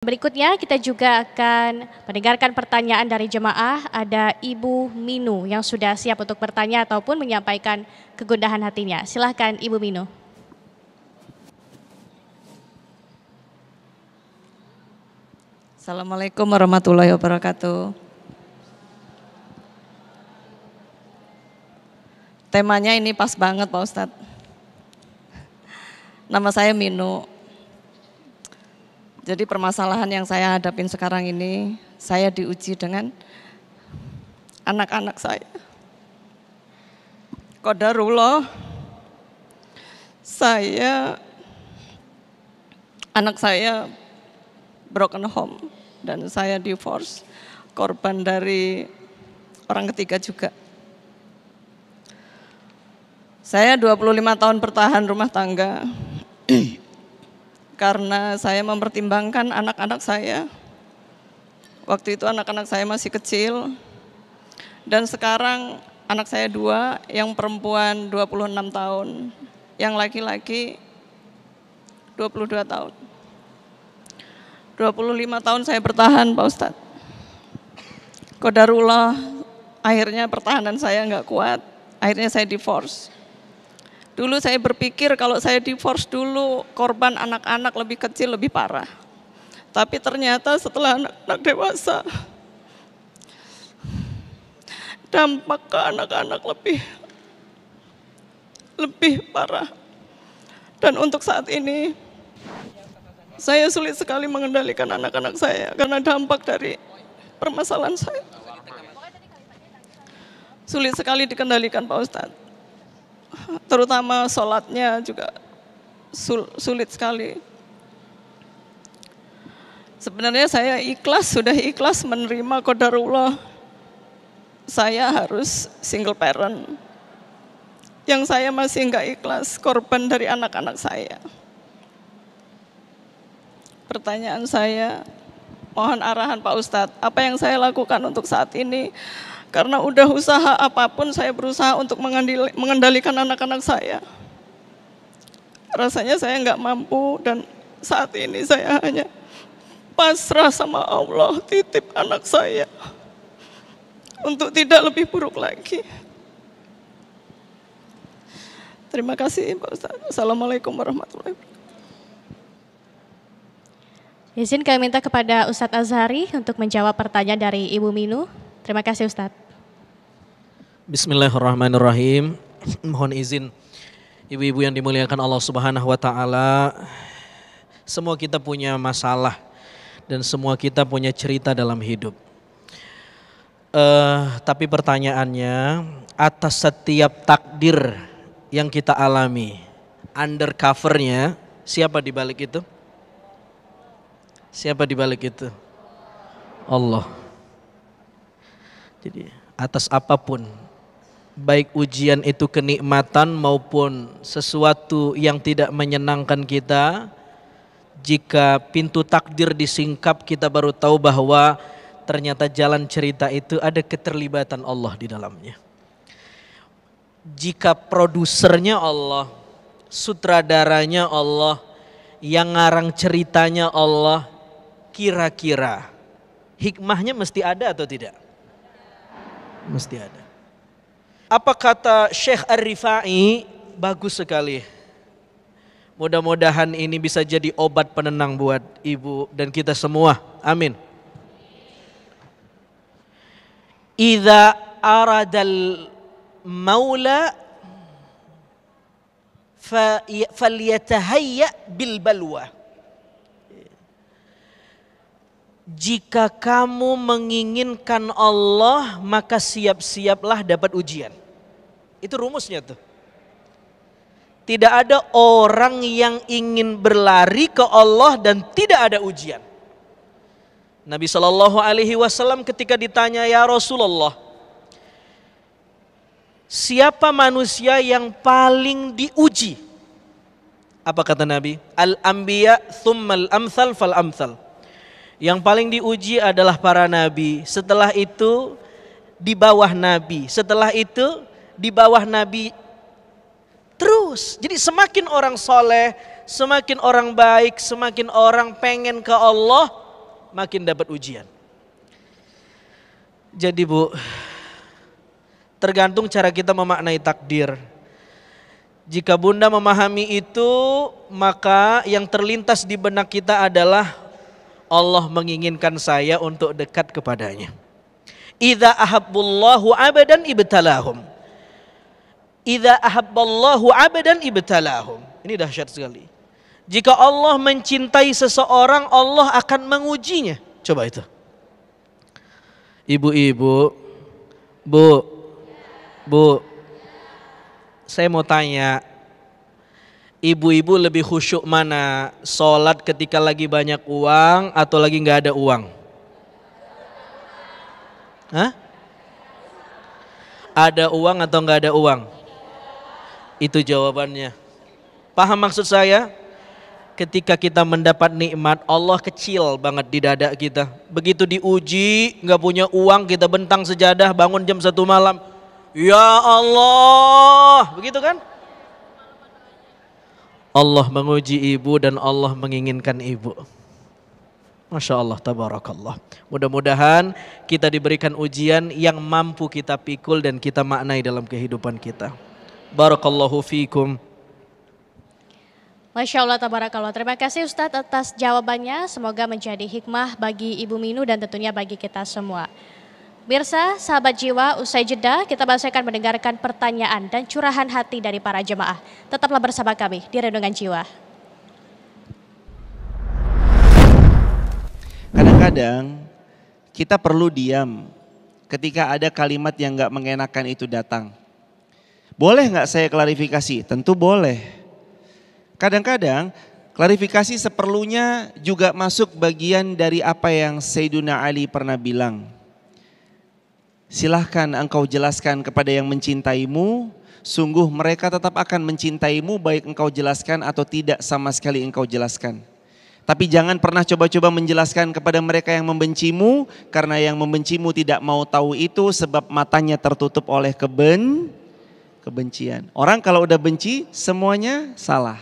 Berikutnya kita juga akan mendengarkan pertanyaan dari jemaah. Ada Ibu Minu yang sudah siap untuk bertanya ataupun menyampaikan kegundahan hatinya. Silahkan Ibu Minu. Assalamualaikum warahmatullahi wabarakatuh. Temanya ini pas banget Pak Ustadz. Nama saya Minu. Jadi permasalahan yang saya hadapin sekarang ini, saya diuji dengan anak-anak saya. Qadarullah, anak saya broken home dan saya divorce, korban dari orang ketiga juga. Saya 25 tahun bertahan rumah tangga. Karena saya mempertimbangkan anak-anak saya. Waktu itu anak-anak saya masih kecil. Dan sekarang anak saya 2, yang perempuan 26 tahun, yang laki-laki 22 tahun. 25 tahun saya bertahan Pak Ustadz. Qadarullah, akhirnya pertahanan saya nggak kuat, akhirnya saya divorce. Dulu saya berpikir kalau saya divorce dulu, korban anak-anak lebih kecil, lebih parah. Tapi ternyata setelah anak-anak dewasa, dampak ke anak-anak lebih parah. Dan untuk saat ini, saya sulit sekali mengendalikan anak-anak saya karena dampak dari permasalahan saya. Sulit sekali dikendalikan Pak Ustadz. Terutama sholatnya juga sulit sekali. Sebenarnya saya sudah ikhlas menerima qadarullah. Saya harus single parent. Yang saya masih enggak ikhlas, korban dari anak-anak saya. Pertanyaan saya, mohon arahan Pak Ustadz, apa yang saya lakukan untuk saat ini? Karena udah usaha apapun saya berusaha untuk mengendalikan anak-anak saya. Rasanya saya nggak mampu dan saat ini saya hanya pasrah sama Allah, titip anak saya untuk tidak lebih buruk lagi. Terima kasih Pak Ustadz. Assalamualaikum warahmatullahi wabarakatuh. Izin kami minta kepada Ustadz Azhari untuk menjawab pertanyaan dari Ibu Minu. Terima kasih Ustadz. Bismillahirrahmanirrahim. Mohon izin ibu-ibu yang dimuliakan Allah Subhanahu wa taala. Semua kita punya masalah dan semua kita punya cerita dalam hidup. Tapi pertanyaannya, atas setiap takdir yang kita alami, undercovernya siapa di balik itu? Siapa di balik itu? Allah. Jadi atas apapun, baik ujian itu kenikmatan maupun sesuatu yang tidak menyenangkan kita, jika pintu takdir disingkap kita baru tahu bahwa ternyata jalan cerita itu ada keterlibatan Allah di dalamnya. Jika produsernya Allah, sutradaranya Allah, yang ngarang ceritanya Allah, kira-kira hikmahnya mesti ada atau tidak? Mesti ada. Apa kata Syekh Ar-Rifai? Bagus sekali. Mudah-mudahan ini bisa jadi obat penenang buat ibu dan kita semua. Amin. Idza aradal maula falyatahayya bil balwa. Jika kamu menginginkan Allah, maka siap-siaplah dapat ujian. Itu rumusnya tuh. Tidak ada orang yang ingin berlari ke Allah dan tidak ada ujian. Nabi SAW ketika ditanya, ya Rasulullah, siapa manusia yang paling diuji? Apa kata Nabi? Al-anbiya thummal amthal fal amthal. Yang paling diuji adalah para nabi. Setelah itu di bawah nabi. Setelah itu di bawah nabi terus. Jadi semakin orang soleh, semakin orang baik, semakin orang pengen ke Allah, makin dapat ujian. Jadi Bu, tergantung cara kita memaknai takdir. Jika Bunda memahami itu, maka yang terlintas di benak kita adalah Allah menginginkan saya untuk dekat kepadanya. Idza ahabballahu 'abdan ibtalahum. Idza ahabballahu 'abdan ibtalahum. Ini dahsyat sekali. Jika Allah mencintai seseorang, Allah akan mengujinya. Coba itu. Ibu-ibu, Bu, saya mau tanya, ibu-ibu lebih khusyuk mana? Sholat ketika lagi banyak uang atau lagi nggak ada uang? Hah? Ada uang atau nggak ada uang? Itu jawabannya. Paham maksud saya? Ketika kita mendapat nikmat, Allah kecil banget di dada kita. Begitu diuji, nggak punya uang, kita bentang sejadah, bangun jam 1 malam. Ya Allah, begitu kan? Allah menguji ibu dan Allah menginginkan ibu. Masya Allah, tabarakallah. Mudah-mudahan kita diberikan ujian yang mampu kita pikul dan kita maknai dalam kehidupan kita. Barakallahu fikum. Masya Allah, tabarakallah. Terima kasih Ustadz atas jawabannya. Semoga menjadi hikmah bagi Ibu Minu dan tentunya bagi kita semua. Mirsa, sahabat jiwa, usai jeda kita masih akan mendengarkan pertanyaan dan curahan hati dari para jemaah. Tetaplah bersama kami di Renungan Jiwa. Kadang-kadang kita perlu diam ketika ada kalimat yang gak mengenakan itu datang. Boleh gak saya klarifikasi? Tentu boleh. Kadang-kadang klarifikasi seperlunya juga masuk bagian dari apa yang Sayyiduna Ali pernah bilang. Silahkan engkau jelaskan kepada yang mencintaimu, sungguh mereka tetap akan mencintaimu baik engkau jelaskan atau tidak sama sekali engkau jelaskan. Tapi jangan pernah coba-coba menjelaskan kepada mereka yang membencimu, karena yang membencimu tidak mau tahu itu sebab matanya tertutup oleh kebencian. Orang kalau udah benci semuanya salah.